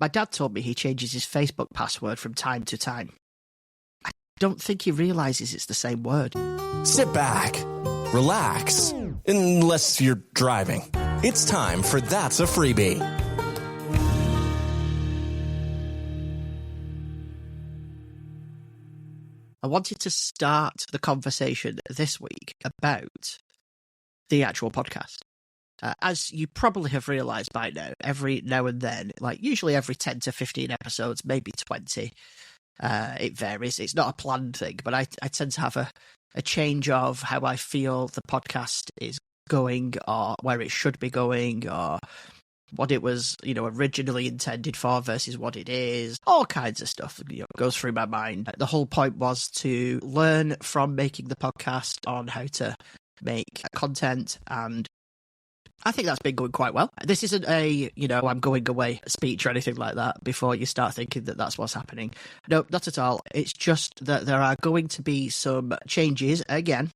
My dad told me he changes his Facebook password from time to time. I don't think he realises it's the same word. Sit back, relax, unless you're driving. It's time for That's a Freebie. I wanted to start the conversation this week about the actual podcast. As you probably have realised by now, every now and then, like usually every 10 to 15 episodes, maybe 20, it varies. It's not a planned thing, but I tend to have a change of how I feel the podcast is going, or where it should be going, or what it was, originally intended for versus what it is. All kinds of stuff goes through my mind. The whole point was to learn from making the podcast on how to make content, and I think that's been going quite well. This isn't a, I'm going away speech or anything like that before you start thinking that that's what's happening. No, not at all. It's just that there are going to be some changes again.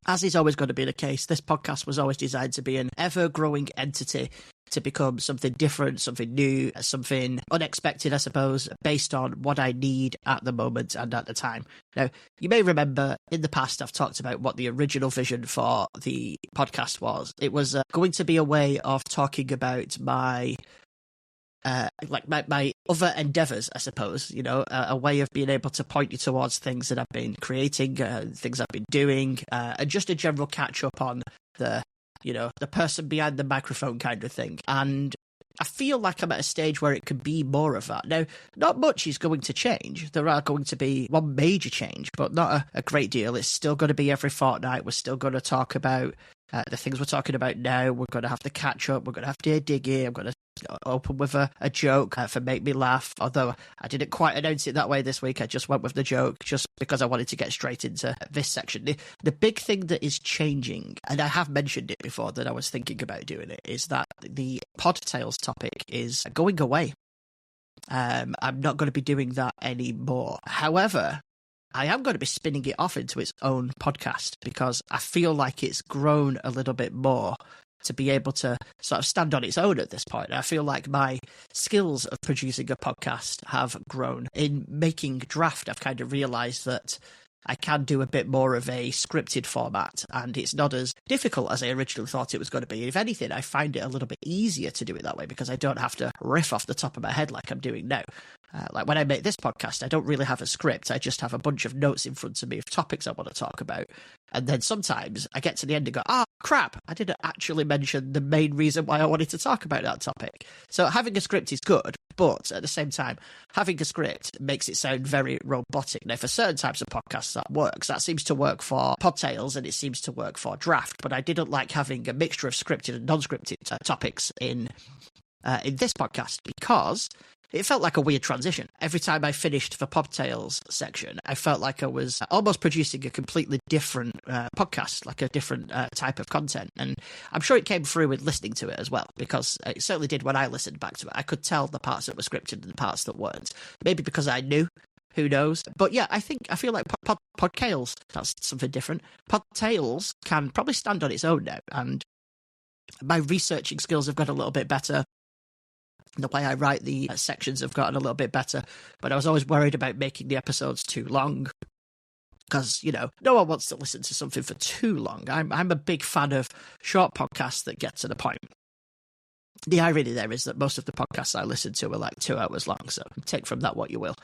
As is always going to be the case, this podcast was always designed to be an ever-growing entity, to become something different, something new, something unexpected, I suppose, based on what I need at the moment and at the time. Now, you may remember in the past I've talked about what the original vision for the podcast was. It was going to be a way of talking about my other endeavours, I suppose, a way of being able to point you towards things that I've been creating, things I've been doing, and just a general catch up on the person behind the microphone kind of thing. And I feel like I'm at a stage where it can be more of that. Now, not much is going to change. There are going to be one major change, but not a great deal. It's still going to be every fortnight. We're still going to talk about the things we're talking about now. We're going to have to catch up. We're going to have to dig in. I'm going to open with a joke for Make Me Laugh, although I didn't quite announce it that way this week. I just went with the joke just because I wanted to get straight into this section. The big thing that is changing, and I have mentioned it before that I was thinking about doing it, is that the PodTales topic is going away. I'm not going to be doing that anymore. However, I am going to be spinning it off into its own podcast because I feel like it's grown a little bit more to be able to sort of stand on its own at this point. I feel like my skills of producing a podcast have grown. In making Draft, I've kind of realised that I can do a bit more of a scripted format, and it's not as difficult as I originally thought it was going to be. If anything, I find it a little bit easier to do it that way because I don't have to riff off the top of my head like I'm doing now. Like when I make this podcast, I don't really have a script. I just have a bunch of notes in front of me of topics I want to talk about. And then sometimes I get to the end and go, crap, I didn't actually mention the main reason why I wanted to talk about that topic. So having a script is good, but at the same time, having a script makes it sound very robotic. Now, for certain types of podcasts, that works. That seems to work for PodTales and it seems to work for Draft, but I didn't like having a mixture of scripted and non-scripted topics in this podcast because it felt like a weird transition. Every time I finished the PodTales section, I felt like I was almost producing a completely different podcast, like a different type of content. And I'm sure it came through with listening to it as well, because it certainly did when I listened back to it. I could tell the parts that were scripted and the parts that weren't. Maybe because I knew, who knows? But yeah, I feel like PodTales, that's something different. PodTales can probably stand on its own now. And my researching skills have got a little bit better. The way I write the sections have gotten a little bit better, but I was always worried about making the episodes too long because, no one wants to listen to something for too long. I'm a big fan of short podcasts that get to the point. The irony there is that most of the podcasts I listen to are like 2 hours long, so take from that what you will.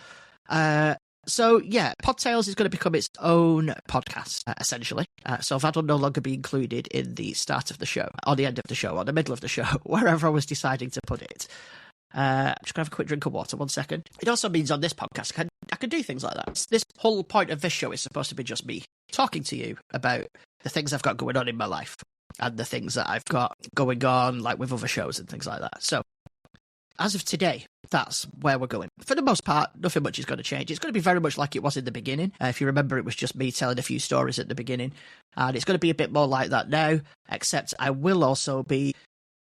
So yeah, PodTales is going to become its own podcast, essentially. So that'll no longer be included in the start of the show, or the end of the show, or the middle of the show, wherever I was deciding to put it. I'm just going to have a quick drink of water, 1 second. It also means on this podcast, I can do things like that. This whole point of this show is supposed to be just me talking to you about the things I've got going on in my life and the things that I've got going on, like with other shows and things like that. So as of today, that's where we're going. For the most part, nothing much is going to change. It's going to be very much like it was in the beginning. If you remember, it was just me telling a few stories at the beginning. And it's going to be a bit more like that now, except I will also be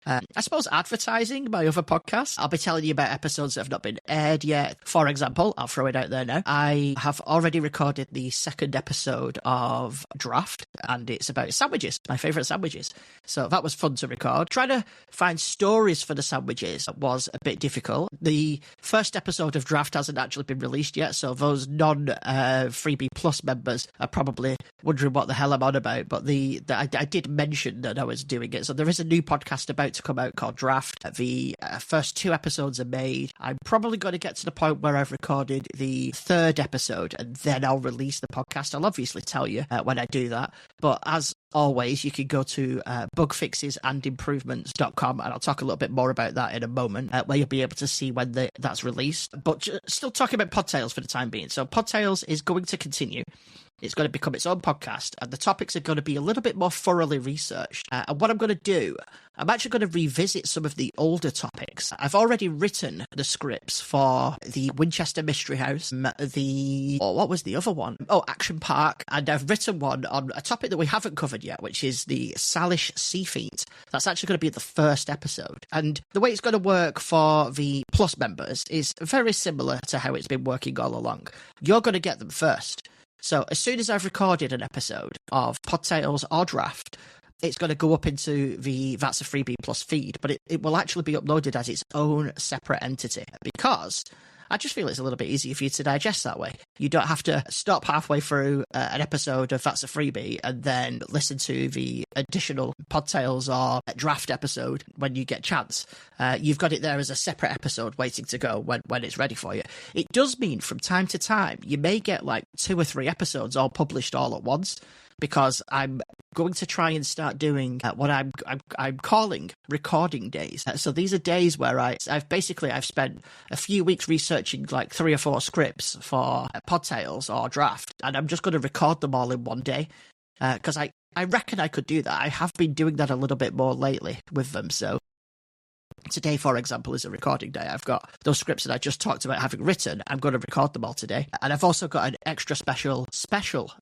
I suppose advertising my other podcast. I'll be telling you about episodes that have not been aired yet. For example, I'll throw it out there now. I have already recorded the second episode of Draft, and it's about sandwiches, my favourite sandwiches. So that was fun to record. Trying to find stories for the sandwiches was a bit difficult. The first episode of Draft hasn't actually been released yet, so those non-Freebie Plus members are probably wondering what the hell I'm on about, but I did mention that I was doing it. So there is a new podcast about to come out called Draft. The first 2 episodes are made. I'm probably going to get to the point where I've recorded the 3rd episode, and then I'll release the podcast. I'll obviously tell you when I do that, but as always, you can go to bugfixesandimprovements.com, and I'll talk a little bit more about that in a moment, where you'll be able to see when that's released. But still talking about PodTales for the time being. So PodTales is going to continue. It's going to become its own podcast, and the topics are going to be a little bit more thoroughly researched. And what I'm going to do, I'm actually going to revisit some of the older topics. I've already written the scripts for the Winchester Mystery House, what was the other one? Oh, Action Park. And I've written one on a topic that we haven't covered yet, which is the Salish Sea Feet. That's actually going to be the first episode. And the way it's going to work for the Plus members is very similar to how it's been working all along. You're going to get them first. So as soon as I've recorded an episode of PodTales or Draft, it's going to go up into the That's a Freebie Plus feed, but it will actually be uploaded as its own separate entity, because I just feel it's a little bit easier for you to digest that way. You don't have to stop halfway through an episode of That's a Freebie and then listen to the additional PodTales or Draft episode when you get a chance. You've got it there as a separate episode waiting to go when it's ready for you. It does mean from time to time you may get like 2 or 3 episodes all published all at once, because I'm going to try and start doing what I'm calling recording days. So these are days where I've spent a few weeks researching like 3 or 4 scripts for PodTales or Draft, and I'm just going to record them all in one day, because I reckon I could do that. I have been doing that a little bit more lately with them. So today, for example, is a recording day. I've got those scripts that I just talked about having written. I'm going to record them all today. And I've also got an extra special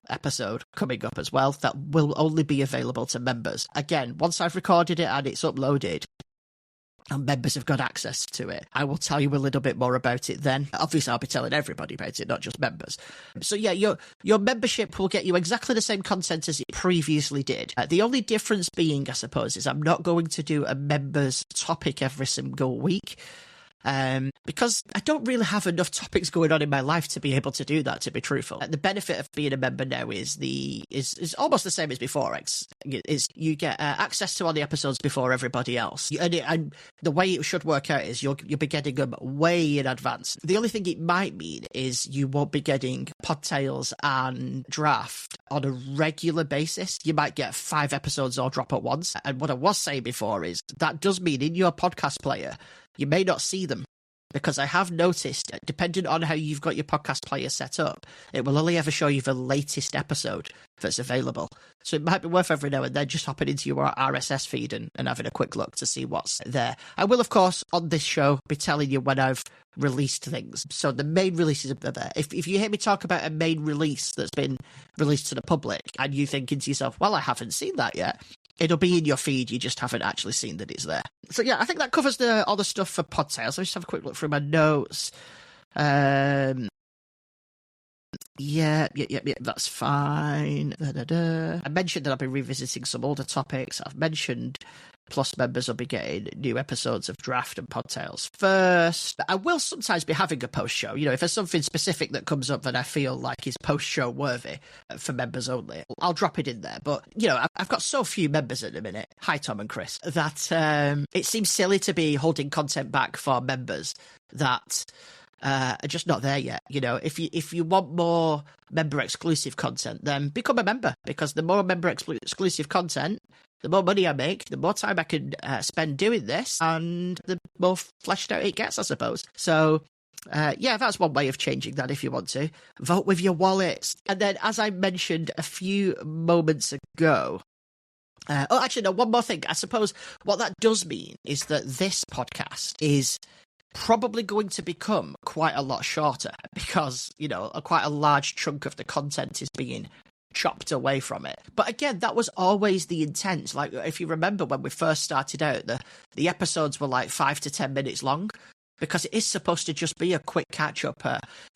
episode coming up as well that will only be available to members. Again, once I've recorded it and it's uploaded, and members have got access to it, I will tell you a little bit more about it then. Obviously, I'll be telling everybody about it, not just members. So yeah, your membership will get you exactly the same content as it previously did. The only difference being, I suppose, is I'm not going to do a members topic every single week. Because I don't really have enough topics going on in my life to be able to do that, to be truthful. The benefit of being a member now is almost the same as before. Is you get access to all the episodes before everybody else. And the way it should work out is you'll be getting them way in advance. The only thing it might mean is you won't be getting PodTales and Draft on a regular basis. You might get 5 episodes all drop at once. And what I was saying before is that does mean in your podcast player, you may not see them, because I have noticed, depending on how you've got your podcast player set up, it will only ever show you the latest episode that's available. So it might be worth every now and then just hopping into your RSS feed and having a quick look to see what's there. I will, of course, on this show, be telling you when I've released things. So the main releases are there. If you hear me talk about a main release that's been released to the public and you thinking to yourself, well, I haven't seen that yet, it'll be in your feed, you just haven't actually seen that it's there. So yeah, I think that covers all the stuff for PodTales. Let me just have a quick look through my notes. Yeah, that's fine. I mentioned that I've been revisiting some older topics. I've mentioned Plus members will be getting new episodes of Draft and PodTales first. I will sometimes be having a post-show. If there's something specific that comes up that I feel like is post-show worthy for members only, I'll drop it in there. But, I've got so few members at the minute. Hi, Tom and Chris. That it seems silly to be holding content back for members that are just not there yet. If you want more member exclusive content, then become a member, because the more member exclusive content, the more money I make, the more time I can spend doing this, and the more fleshed out it gets, I suppose. So yeah, that's one way of changing that if you want to. Vote with your wallets. And then, as I mentioned a few moments ago, one more thing. I suppose what that does mean is that this podcast is probably going to become quite a lot shorter, because, quite a large chunk of the content is being chopped away from it. But again, that was always the intent. Like, if you remember when we first started out, the episodes were like 5 to 10 minutes long, because it is supposed to just be a quick catch-up,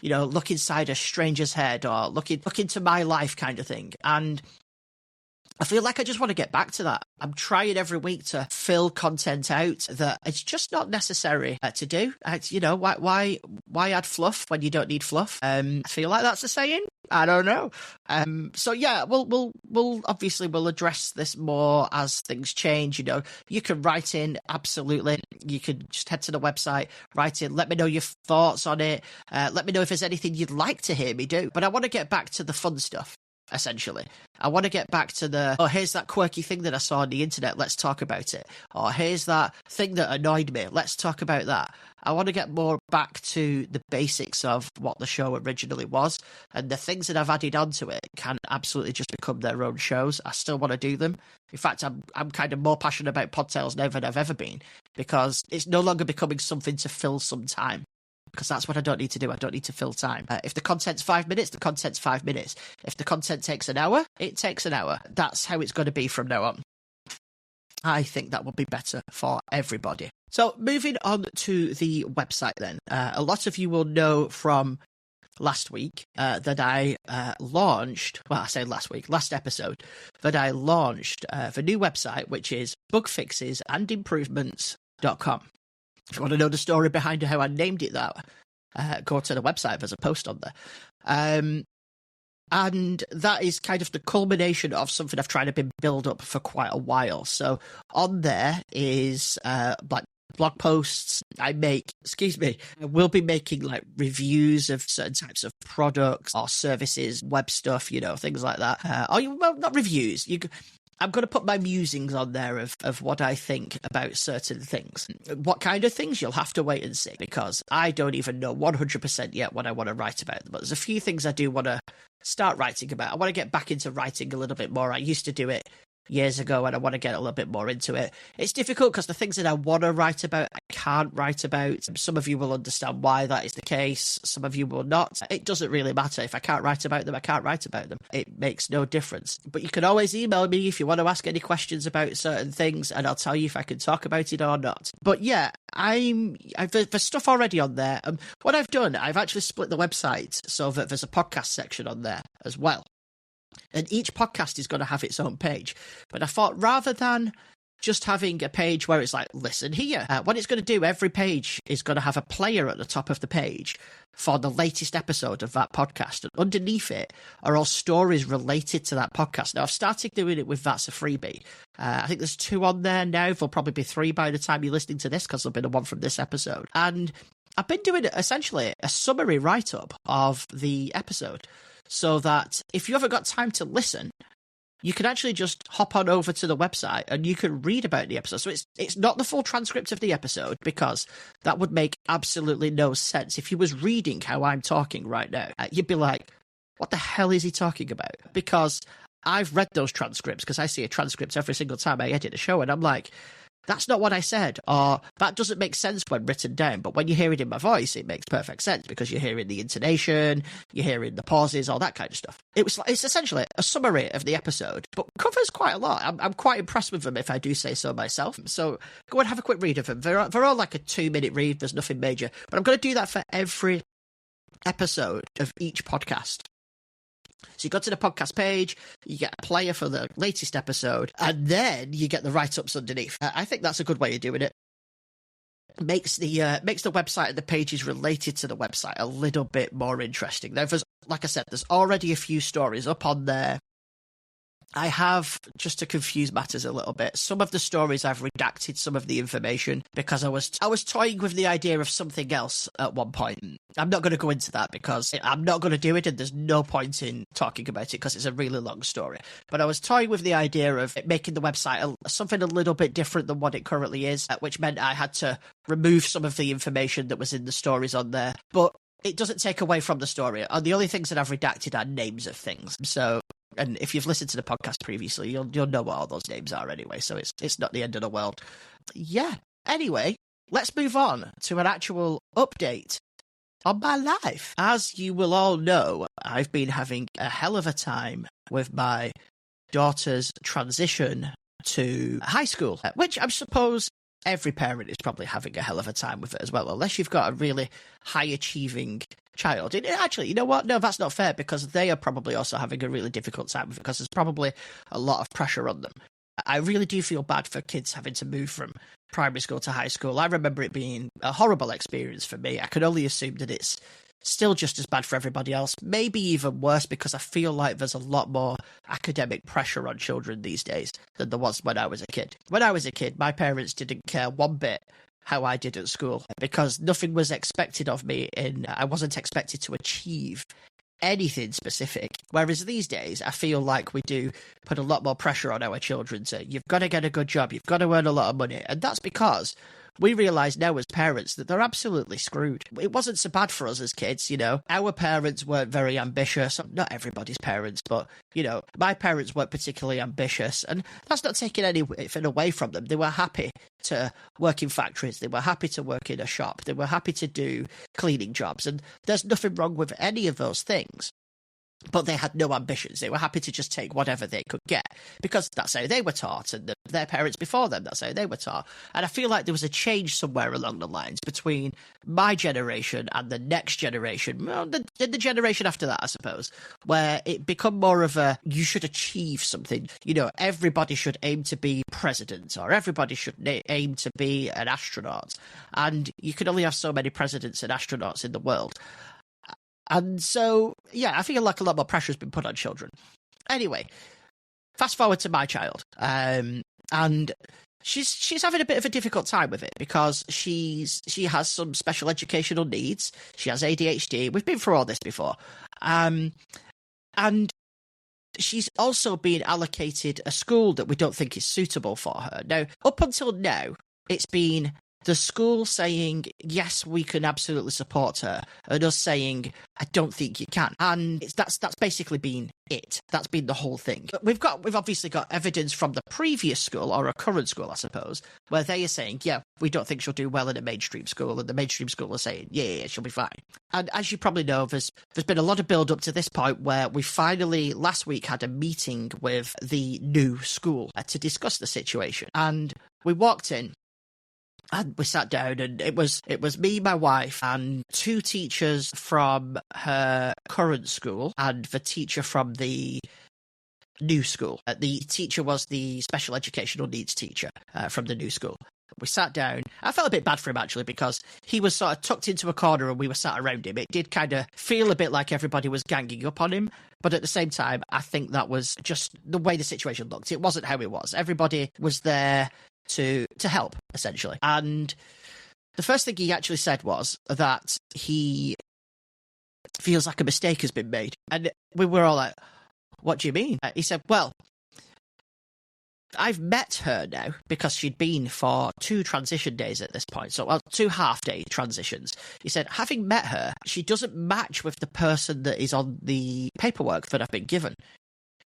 look inside a stranger's head, or look into my life kind of thing. And I feel like I just want to get back to that. I'm trying every week to fill content out that it's just not necessary to do. Why add fluff when you don't need fluff? I feel like that's a saying. I don't know. So yeah, we'll obviously we'll address this more as things change. You can write in, absolutely. You can just head to the website, write in, let me know your thoughts on it. Let me know if there's anything you'd like to hear me do. But I want to get back to the fun stuff. Essentially, I want to get back to here's that quirky thing that I saw on the internet, let's talk about it. Or here's that thing that annoyed me, let's talk about that. I want to get more back to the basics of what the show originally was, and the things that I've added onto it can absolutely just become their own shows. I still want to do them. In fact, I'm kind of more passionate about PodTales now than I've ever been, because it's no longer becoming something to fill some time. Because that's what I don't need to do. I don't need to fill time. If the content's 5 minutes, the content's 5 minutes. If the content takes an hour, it takes an hour. That's how it's going to be from now on. I think that will be better for everybody. So moving on to the website then. A lot of you will know from last week that I launched, last episode, that I launched the new website, which is bugfixesandimprovements.com. If you want to know the story behind how I named it that, go to the website. There's a post on there. And that is kind of the culmination of something I've tried to build up for quite a while. So on there is like blog posts. I will be making like reviews of certain types of products or services, web stuff, things like that. Not reviews. I'm going to put my musings on there of what I think about certain things. What kind of things? You'll have to wait and see, because I don't even know 100% yet what I want to write about. But there's a few things I do want to start writing about. I want to get back into writing a little bit more. I used to do it years ago, and I want to get a little bit more into it. It's difficult because the things that I want to write about, I can't write about. Some of you will understand why that is the case. Some of you will not. It doesn't really matter. If I can't write about them, I can't write about them. It makes no difference. But you can always email me if you want to ask any questions about certain things, and I'll tell you if I can talk about it or not. But yeah, there's stuff already on there. What I've done, I've actually split the website so that there's a podcast section on there as well. And each podcast is going to have its own page. But I thought, rather than just having a page where it's like, listen here, what it's going to do, every page is going to have a player at the top of the page for the latest episode of that podcast. And underneath it are all stories related to that podcast. Now, I've started doing it with That's a Freebie. I think there's 2 on there now. There'll probably be 3 by the time you're listening to this, because there'll be the one from this episode. And I've been doing essentially a summary write-up of the episode, so that if you haven't got time to listen, you can actually just hop on over to the website and you can read about the episode. So it's not the full transcript of the episode, because that would make absolutely no sense. If you was reading how I'm talking right now, you'd be like, what the hell is he talking about? Because I've read those transcripts, because I see a transcript every single time I edit a show, and I'm like, that's not what I said, or that doesn't make sense when written down. But when you hear it in my voice, it makes perfect sense, because you're hearing the intonation, you're hearing the pauses, all that kind of stuff. It's essentially a summary of the episode, but covers quite a lot. I'm quite impressed with them, if I do say so myself. So go and have a quick read of them. They're all like a 2-minute read. There's nothing major, but I'm going to do that for every episode of each podcast. So you go to the podcast page, you get a player for the latest episode, and then you get the write-ups underneath. I think that's a good way of doing it. Makes the website and the pages related to the website a little bit more interesting. Now, like I said, there's already a few stories up on there. I have, just to confuse matters a little bit, some of the stories I've redacted some of the information, because I was toying with the idea of something else at one point. I'm not going to go into that, because I'm not going to do it, and there's no point in talking about it, because it's a really long story. But I was toying with the idea of making the website something a little bit different than what it currently is, which meant I had to remove some of the information that was in the stories on there. But it doesn't take away from the story. And the only things that I've redacted are names of things. So, and if you've listened to the podcast previously, you'll know what all those names are anyway, so it's not the end of the world. Yeah. Anyway, let's move on to an actual update on my life. As you will all know, I've been having a hell of a time with my daughter's transition to high school, which I suppose every parent is probably having a hell of a time with it as well, unless you've got a really high-achieving child. Actually, you know what? No, that's not fair, because they are probably also having a really difficult time with it, because there's probably a lot of pressure on them. I really do feel bad for kids having to move from primary school to high school. I remember it being a horrible experience for me. I can only assume that it's still just as bad for everybody else, maybe even worse, because I feel like there's a lot more academic pressure on children these days than there was when I was a kid. When I was a kid, my parents didn't care one bit how I did at school, because nothing was expected of me, and I wasn't expected to achieve anything specific. Whereas these days, I feel like we do put a lot more pressure on our children to, you've got to get a good job, you've got to earn a lot of money. And that's because we realise now as parents that they're absolutely screwed. It wasn't so bad for us as kids, you know. Our parents weren't very ambitious. Not everybody's parents, but, you know, my parents weren't particularly ambitious. And that's not taking anything away from them. They were happy to work in factories. They were happy to work in a shop. They were happy to do cleaning jobs. And there's nothing wrong with any of those things. But they had no ambitions. They were happy to just take whatever they could get, because that's how they were taught, and their parents before them, that's how they were taught. And I feel like there was a change somewhere along the lines between my generation and the next generation, well, the generation after that, I suppose, where it become more of a, you should achieve something. You know, everybody should aim to be president, or everybody should aim to be an astronaut. And you can only have so many presidents and astronauts in the world. And so, yeah, I feel like a lot more pressure has been put on children. Anyway, fast forward to my child, and she's having a bit of a difficult time with it, because she has some special educational needs. She has ADHD. We've been through all this before, and she's also being allocated a school that we don't think is suitable for her. Now, up until now, it's been the school saying, yes, we can absolutely support her, and us saying, I don't think you can. And that's basically been it. That's been the whole thing. But we've obviously got evidence from the previous school, or a current school, I suppose, where they are saying, yeah, we don't think she'll do well in a mainstream school, and the mainstream school are saying, yeah, she'll be fine. And as you probably know, there's been a lot of build up to this point, where we finally last week had a meeting with the new school to discuss the situation. And we walked in, and we sat down, and it was me, my wife, and two teachers from her current school, and the teacher from the new school. The teacher was the special educational needs teacher from the new school. We sat down. I felt a bit bad for him, actually, because he was sort of tucked into a corner and we were sat around him. It did kind of feel a bit like everybody was ganging up on him. But at the same time, I think that was just the way the situation looked. It wasn't how it was. Everybody was there to help, essentially. And the first thing he actually said was that he feels like a mistake has been made. And we were all like, what do you mean? He said, well, I've met her now, because she'd been for 2 transition days at this point. So, well, 2 half-day transitions. He said, having met her, she doesn't match with the person that is on the paperwork that I've been given.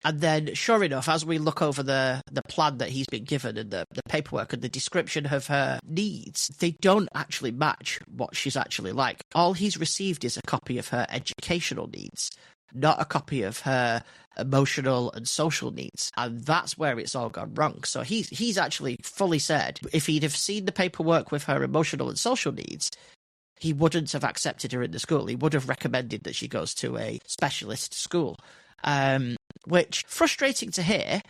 And then, sure enough, as we look over the plan that he's been given, and the paperwork and the description of her needs, they don't actually match what she's actually like. All he's received is a copy of her educational needs, not a copy of her emotional and social needs. And that's where it's all gone wrong. So he's actually fully said, if he'd have seen the paperwork with her emotional and social needs, he wouldn't have accepted her in the school. He would have recommended that she goes to a specialist school. Which, frustrating to hear,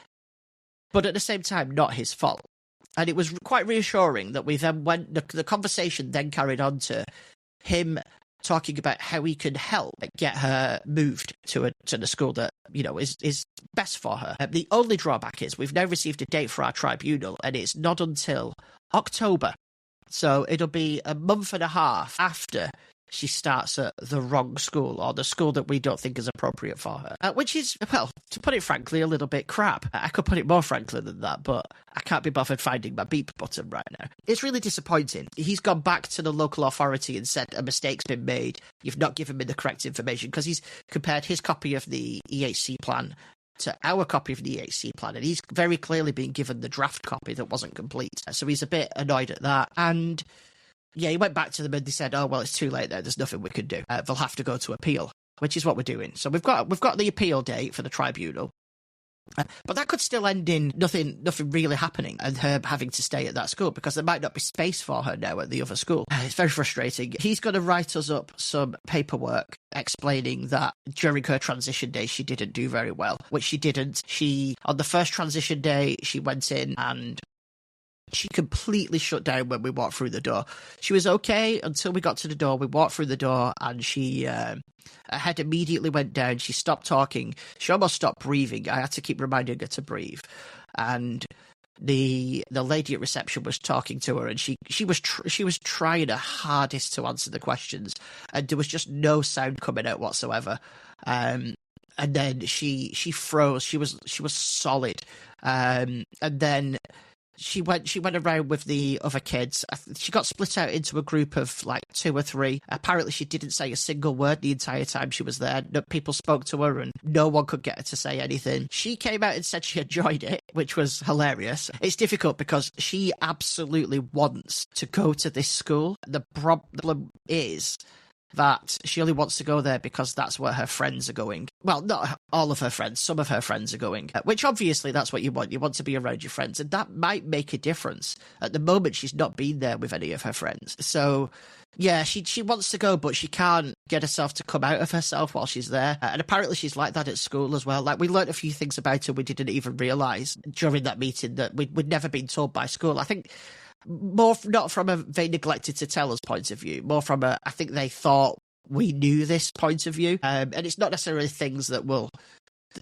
but at the same time, not his fault. And it was quite reassuring that we then the conversation then carried on to him talking about how he can help get her moved to the school that, you know, is best for her. The only drawback is we've now received a date for our tribunal, and it's not until October. So it'll be a month and a half after she starts at the wrong school, or the school that we don't think is appropriate for her. Which is, well, to put it frankly, a little bit crap. I could put it more frankly than that, but I can't be bothered finding my beep button right now. It's really disappointing. He's gone back to the local authority and said a mistake's been made. You've not given me the correct information, because he's compared his copy of the EHC plan to our copy of the EHC plan, and he's very clearly been given the draft copy that wasn't complete. So he's a bit annoyed at that. And Yeah, he went back to them and they said, oh, well, it's too late there. There's nothing we can do. They'll have to go to appeal, which is what we're doing. So we've got the appeal date for the tribunal. But that could still end in nothing really happening and her having to stay at that school because there might not be space for her now at the other school. It's very frustrating. He's going to write us up some paperwork explaining that during her transition day, she didn't do very well, which she didn't. On the first transition day, she went in and she completely shut down when we walked through the door. She was okay until we got to the door. We walked through the door and her head immediately went down. She stopped talking. She almost stopped breathing. I had to keep reminding her to breathe. And the lady at reception was talking to her and she was trying her hardest to answer the questions. And there was just no sound coming out whatsoever. And then she froze. She was solid. And then she went around with the other kids. She got split out into a group of like 2 or 3. Apparently she didn't say a single word the entire time she was there. No, people spoke to her and no one could get her to say anything. She came out and said she enjoyed it, which was hilarious. It's difficult because she absolutely wants to go to this school. The problem is that she only wants to go there because that's where her friends are going. Well, not all of her friends, some of her friends are going, which obviously that's what you want. You want to be around your friends, and that might make a difference. At the moment, she's not been there with any of her friends. So, yeah, she wants to go, but she can't get herself to come out of herself while she's there. And apparently she's like that at school as well. Like, we learned a few things about her we didn't even realise during that meeting that we'd never been told by school. I think more not from a they neglected to tell us point of view, more from I think they thought we knew this point of view. And it's not necessarily things that will,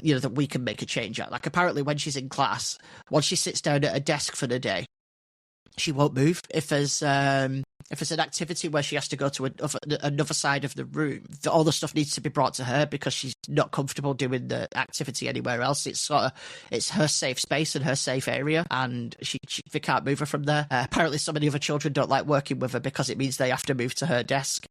that we can make a change at. Like, apparently when she's in class, once she sits down at a desk for the day, she won't move. If there's an activity where she has to go to another side of the room, all the stuff needs to be brought to her because she's not comfortable doing the activity anywhere else. It's her safe space and her safe area, and they can't move her from there. Apparently, some of the other children don't like working with her because it means they have to move to her desk.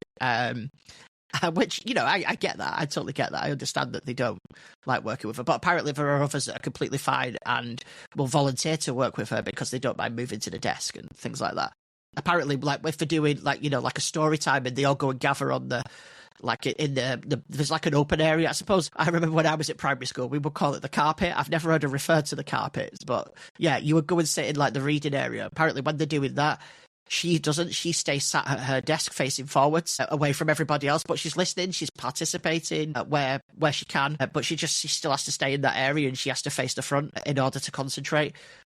Which, I get that. I totally get that. I understand that they don't like working with her. But apparently there are others that are completely fine and will volunteer to work with her because they don't mind moving to the desk and things like that. Apparently, like, if they're doing, like, like a story time and they all go and gather on there's like an open area. I suppose I remember when I was at primary school, we would call it the carpet. I've never heard her refer to the carpets, but yeah, you would go and sit in like the reading area. Apparently when they're doing that, she doesn't. She stays sat at her desk facing forwards, away from everybody else, but she's listening, she's participating where she can, but she still has to stay in that area and she has to face the front in order to concentrate.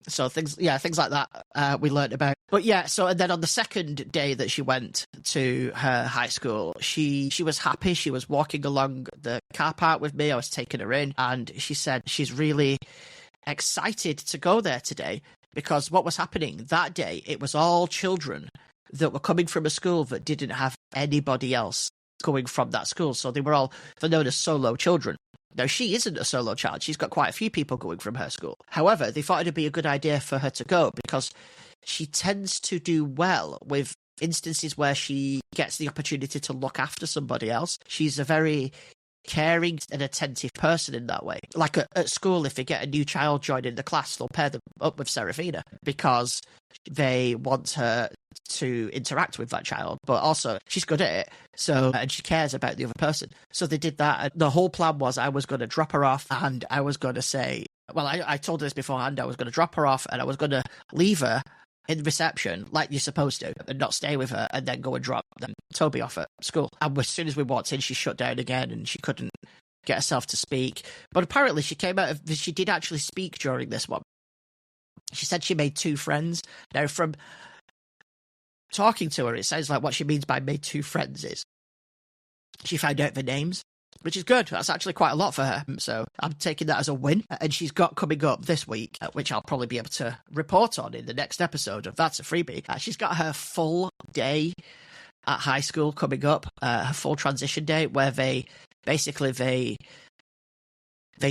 So things like that we learned about. But yeah, and then on the second day that she went to her high school, she was happy. She was walking along the car park with me. I was taking her in, and she said she's really excited to go there today because what was happening that day, it was all children that were coming from a school that didn't have anybody else going from that school. So they're known as solo children. Now, she isn't a solo child. She's got quite a few people going from her school. However, they thought it'd be a good idea for her to go because she tends to do well with instances where she gets the opportunity to look after somebody else. She's a very caring and attentive person in that way. Like at school, if they get a new child joining the class, they'll pair them up with Serafina because they want her to interact with that child, but also she's good at it, and she cares about the other person. So they did that, and the whole plan was I was going to drop her off and I was going to say, well, I told her this beforehand, I was going to drop her off and I was going to leave her in reception like you're supposed to and not stay with her and then go and drop Toby off at school. And as soon as we walked in, she shut down again and she couldn't get herself to speak. But apparently she did actually speak during this one. She said she made 2 friends. Now, from talking to her, it sounds like what she means by made 2 friends is she found out their names, which is good. That's actually quite a lot for her. So I'm taking that as a win. And she's got coming up this week, which I'll probably be able to report on in the next episode of That's a Freebie. She's got her full day at high school coming up, her full transition day, where they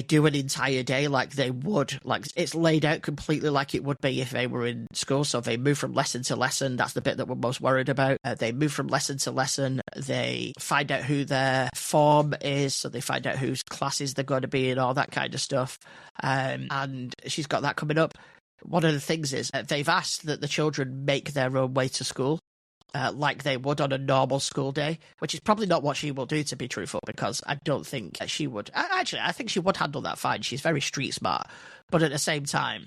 do an entire day like they would. Like, it's laid out completely like it would be if they were in school. So they move from lesson to lesson. That's the bit that we're most worried about. They move from lesson to lesson. They find out who their form is. So they find out whose classes they're going to be in, all that kind of stuff. And she's got that coming up. One of the things is they've asked that the children make their own way to school. like they would on a normal school day, which is probably not what she will do, to be truthful, because I don't think she would. Actually, I think she would handle that fine. She's very street smart, but at the same time,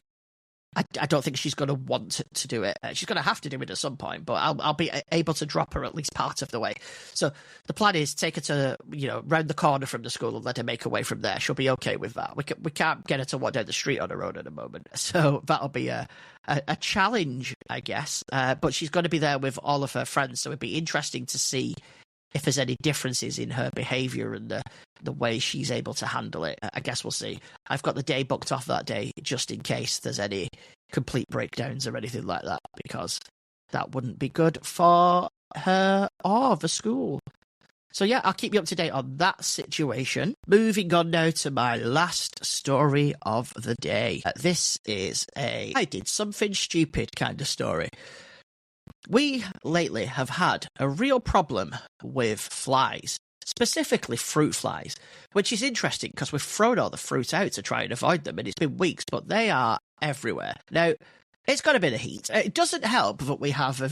I don't think she's going to want to do it. She's going to have to do it at some point, but I'll be able to drop her at least part of the way. So the plan is take her to, round the corner from the school and let her make her way from there. She'll be okay with that. We can't get her to walk down the street on her own at the moment. So that'll be a challenge, I guess. But she's going to be there with all of her friends. So it'd be interesting to see if there's any differences in her behaviour and the way she's able to handle it. I guess we'll see. I've got the day booked off that day just in case there's any complete breakdowns or anything like that, because that wouldn't be good for her or the school. So yeah, I'll keep you up to date on that situation. Moving on now to my last story of the day. This is I did something stupid kind of story. We lately have had a real problem with flies, specifically fruit flies, which is interesting because we've thrown all the fruit out to try and avoid them, and it's been weeks, but they are everywhere. Now, it's got a bit of heat. It doesn't help that we have a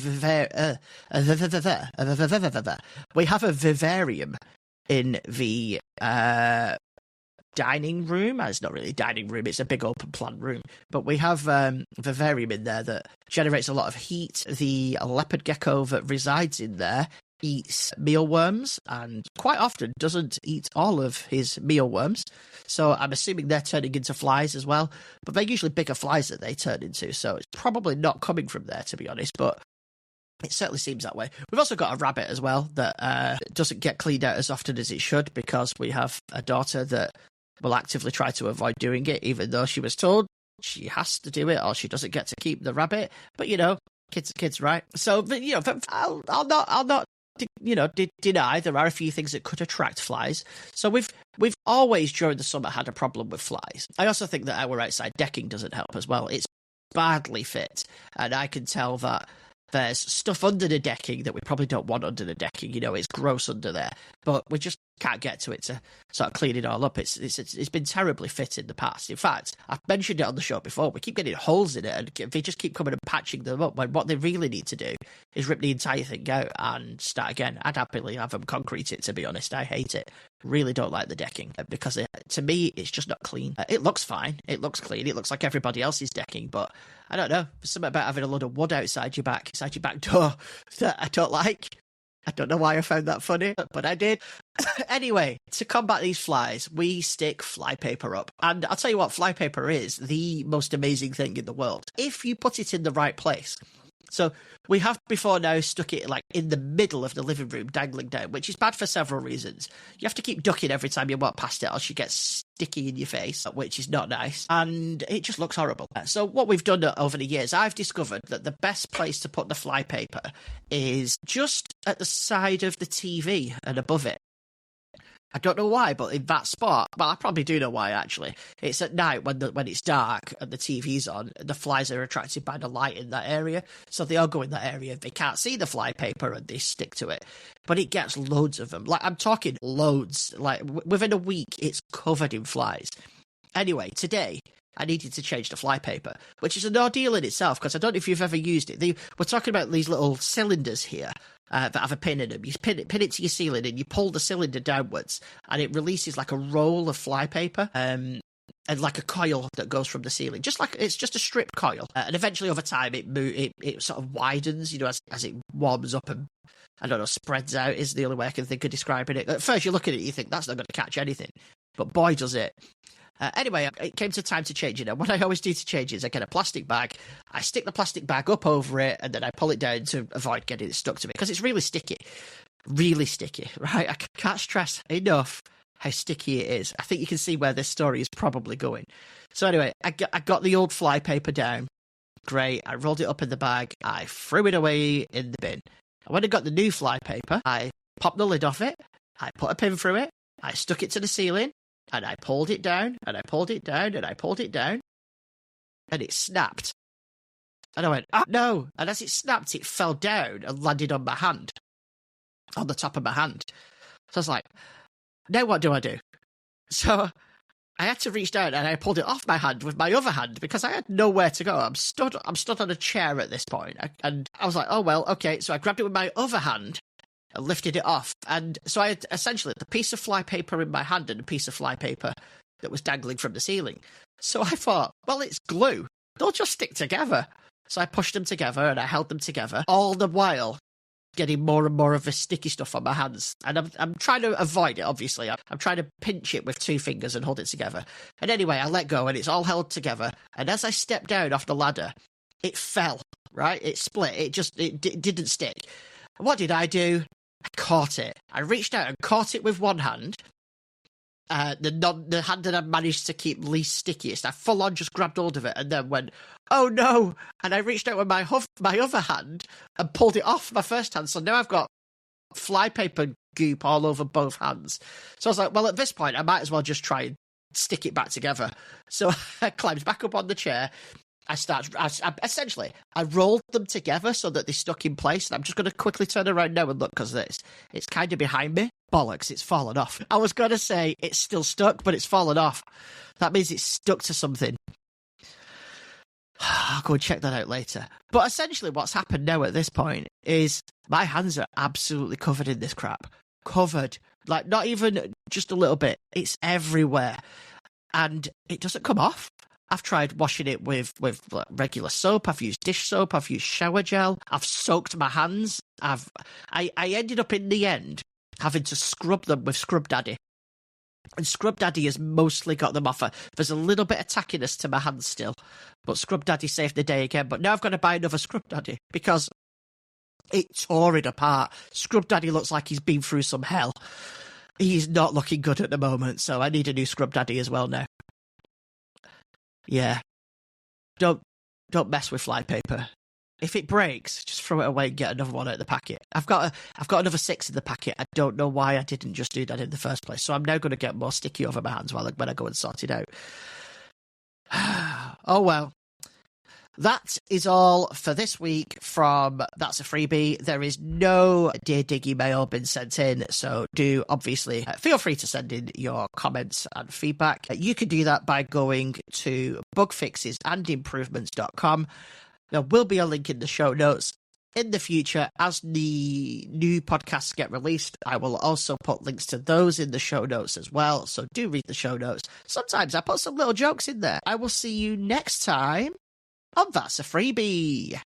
vivarium in the dining room. It's not really a dining room, it's a big open plan room, but we have vivarium in there that generates a lot of heat. The leopard gecko that resides in there eats mealworms and quite often doesn't eat all of his mealworms, so I'm assuming they're turning into flies as well, but they're usually bigger flies that they turn into, so it's probably not coming from there, to be honest, but it certainly seems that way. We've also got a rabbit as well that doesn't get cleaned out as often as it should, because we have a daughter that will actively try to avoid doing it, even though she was told she has to do it or she doesn't get to keep the rabbit. But kids are kids, right? So I'll not deny there are a few things that could attract flies. So we've always during the summer had a problem with flies. I also think that our outside decking doesn't help as well. It's badly fit, and I can tell that there's stuff under the decking that we probably don't want under the decking. It's gross under there, but we just can't get to it to sort of clean it all up. It's been terribly fit in the past. In fact, I've mentioned it on the show before. We keep getting holes in it, and they just keep coming and patching them up, when what they really need to do is rip the entire thing out and start again. I'd happily have them concrete it, to be honest. I hate it. Really don't like the decking, because to me it's just not clean. It looks fine. It looks clean. It looks like everybody else's decking, but I don't know. There's something about having a load of wood outside your back door that I don't like. I don't know why I found that funny, but I did. Anyway, to combat these flies, we stick flypaper up. And I'll tell you what, flypaper is the most amazing thing in the world, if you put it in the right place. So we have before now stuck it like in the middle of the living room, dangling down, which is bad for several reasons. You have to keep ducking every time you walk past it, or she gets sticky in your face, which is not nice, and it just looks horrible. So what we've done over the years, I've discovered that the best place to put the flypaper is just at the side of the TV and above it. I don't know why, but in that spot, well, I probably do know why, actually. It's at night when it's dark and the TV's on, the flies are attracted by the light in that area, so they all go in that area. They can't see the flypaper and they stick to it, but it gets loads of them. Like, I'm talking loads. Like, within a week, it's covered in flies. Anyway, today, I needed to change the flypaper, which is an ordeal in itself, because I don't know if you've ever used it. We're talking about these little cylinders here that have a pin in them. You pin it to your ceiling, and you pull the cylinder downwards, and it releases like a roll of flypaper, and like a coil that goes from the ceiling, just like it's just a strip coil. And eventually, over time, it sort of widens, as it warms up and, I don't know, spreads out is the only way I can think of describing it. At first, you look at it, you think that's not going to catch anything, but boy, does it. Anyway, it came to time to change it. And what I always do to change it is I get a plastic bag, I stick the plastic bag up over it, and then I pull it down to avoid getting it stuck to me, because it's really sticky, right? I can't stress enough how sticky it is. I think you can see where this story is probably going. So anyway, I got the old flypaper down. Great. I rolled it up in the bag. I threw it away in the bin. And when I got the new flypaper, I popped the lid off it. I put a pin through it. I stuck it to the ceiling. And I pulled it down, and I pulled it down, and I pulled it down, and it snapped. And I went, oh, no. And as it snapped, it fell down and landed on my hand, on the top of my hand. So I was like, now what do I do? So I had to reach down and I pulled it off my hand with my other hand because I had nowhere to go. I'm stood on a chair at this point, and I was like, oh, well, okay. So I grabbed it with my other hand and lifted it off. And so I had essentially the piece of flypaper in my hand and a piece of flypaper that was dangling from the ceiling. So I thought, well, it's glue. They'll just stick together. So I pushed them together and I held them together, all the while getting more and more of the sticky stuff on my hands. And I'm trying to avoid it, obviously. I'm trying to pinch it with 2 fingers and hold it together. And anyway, I let go and it's all held together. And as I stepped down off the ladder, it fell, right? It split. It didn't stick. What did I do? I caught it. I reached out and caught it with one hand. The hand that I managed to keep least stickiest, I full on just grabbed hold of it and then went, oh no! And I reached out with my other hand and pulled it off my first hand. So now I've got flypaper goop all over both hands. So I was like, well, at this point, I might as well just try and stick it back together. So I climbed back up on the chair. I rolled them together so that they stuck in place. And I'm just going to quickly turn around now and look because it's kind of behind me. Bollocks, it's fallen off. I was going to say it's still stuck, but it's fallen off. That means it's stuck to something. I'll go and check that out later. But essentially what's happened now at this point is my hands are absolutely covered in this crap. Covered. Like, not even just a little bit. It's everywhere. And it doesn't come off. I've tried washing it with regular soap. I've used dish soap. I've used shower gel. I've soaked my hands. I ended up in the end having to scrub them with Scrub Daddy. And Scrub Daddy has mostly got them off. There's a little bit of tackiness to my hands still. But Scrub Daddy saved the day again. But now I've got to buy another Scrub Daddy because it tore it apart. Scrub Daddy looks like he's been through some hell. He's not looking good at the moment. So I need a new Scrub Daddy as well now. Yeah. Don't mess with flypaper. If it breaks, just throw it away and get another one out of the packet. I've got another 6 in the packet. I don't know why I didn't just do that in the first place. So I'm now going to get more sticky over my hands when I go and sort it out. Oh well. That is all for this week from That's a Freebie. There is no Dear Dig email been sent in, so do obviously feel free to send in your comments and feedback. You can do that by going to bugfixesandimprovements.com. There will be a link in the show notes. In the future, as the new podcasts get released, I will also put links to those in the show notes as well, so do read the show notes. Sometimes I put some little jokes in there. I will see you next time on That's a Freebie.